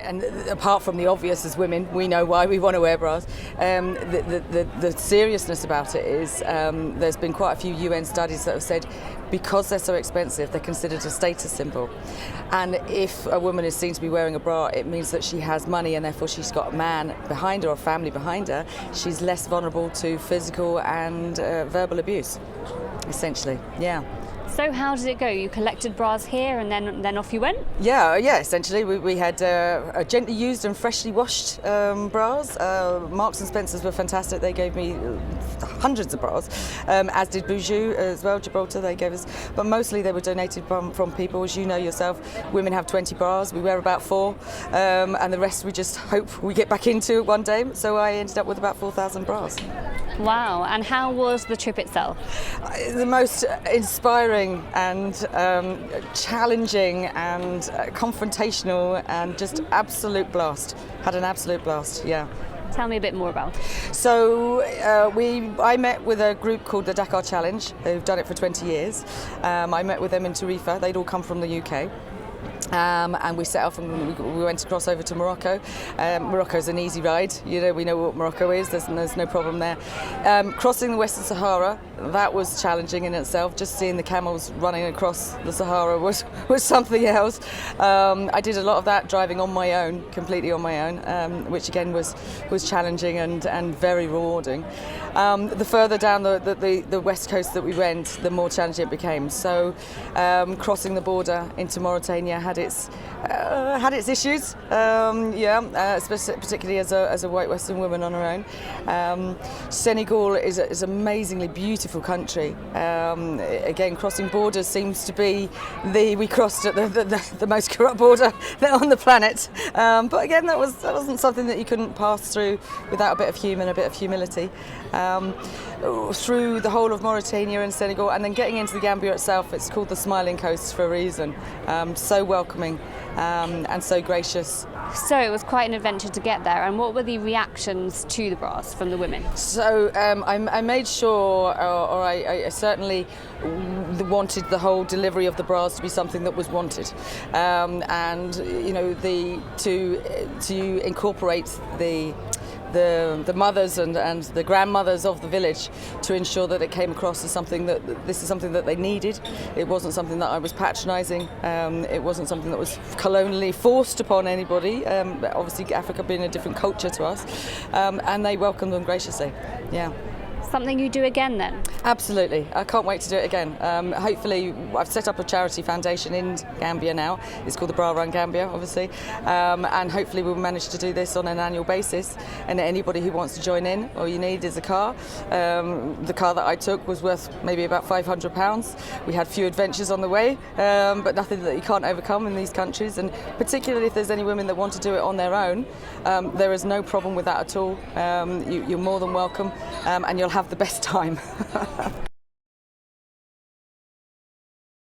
and apart from the obvious, as women, we know why we want to wear bras. The seriousness about it is there's been quite a few UN studies that have said because they're so expensive, they're considered a status symbol. And if a woman is seen to be wearing a bra, it means that she has money and therefore she's got a man behind her or a family behind her. She's less vulnerable to physical and verbal abuse, essentially. Yeah. So how did it go? You collected bras here and then off you went? Yeah, essentially. We had gently used and freshly washed bras. Marks and Spencer's were fantastic. They gave me hundreds of bras, as did Boujou as well, Gibraltar, they gave us. But mostly they were donated from people, as you know yourself. Women have 20 bras, we wear about 4, and the rest we just hope we get back into one day. So I ended up with about 4,000 bras. Wow, and how was the trip itself? The most inspiring and challenging and confrontational and just absolute blast. Had an absolute blast, yeah. Tell me a bit more about it. So I met with a group called the Dakar Challenge, who've done it for 20 years. I met with them in Tarifa. They'd all come from the UK. And we set off and we went to cross over to Morocco. Morocco's an easy ride, we know what Morocco is, there's no problem there. Crossing the Western Sahara, that was challenging in itself. Just seeing the camels running across the Sahara was something else. I did a lot of that driving on my own, completely on my own, which again was challenging and very rewarding. The further down the west coast that we went, the more challenging it became. So crossing the border into Mauritania had its issues, particularly as a white Western woman on her own. Senegal is an amazingly beautiful country. Again, crossing borders seems to be we crossed at the most corrupt border on the planet. But again, that wasn't something that you couldn't pass through without a bit of humour, a bit of humility. Through the whole of Mauritania and Senegal, and then getting into the Gambia itself. It's called the Smiling Coast for a reason. So welcoming and so gracious. So it was quite an adventure to get there, and what were the reactions to the bras from the women? So I made sure, or I certainly wanted the whole delivery of the bras to be something that was wanted, and to incorporate the mothers and the grandmothers of the village to ensure that it came across as something that this is something that they needed. It wasn't something that I was patronising. It wasn't something that was colonially forced upon anybody. Obviously, Africa being a different culture to us, and they welcomed them graciously. Yeah. Something you do again then? Absolutely. I can't wait to do it again. Hopefully, I've set up a charity foundation in Gambia now. It's called the Bra Run Gambia, obviously. And hopefully we'll manage to do this on an annual basis. And anybody who wants to join in, all you need is a car. The car that I took was worth maybe about £500. We had a few adventures on the way, but nothing that you can't overcome in these countries. And particularly if there's any women that want to do it on their own, there is no problem with that at all. You're more than welcome, and you'll have the best time.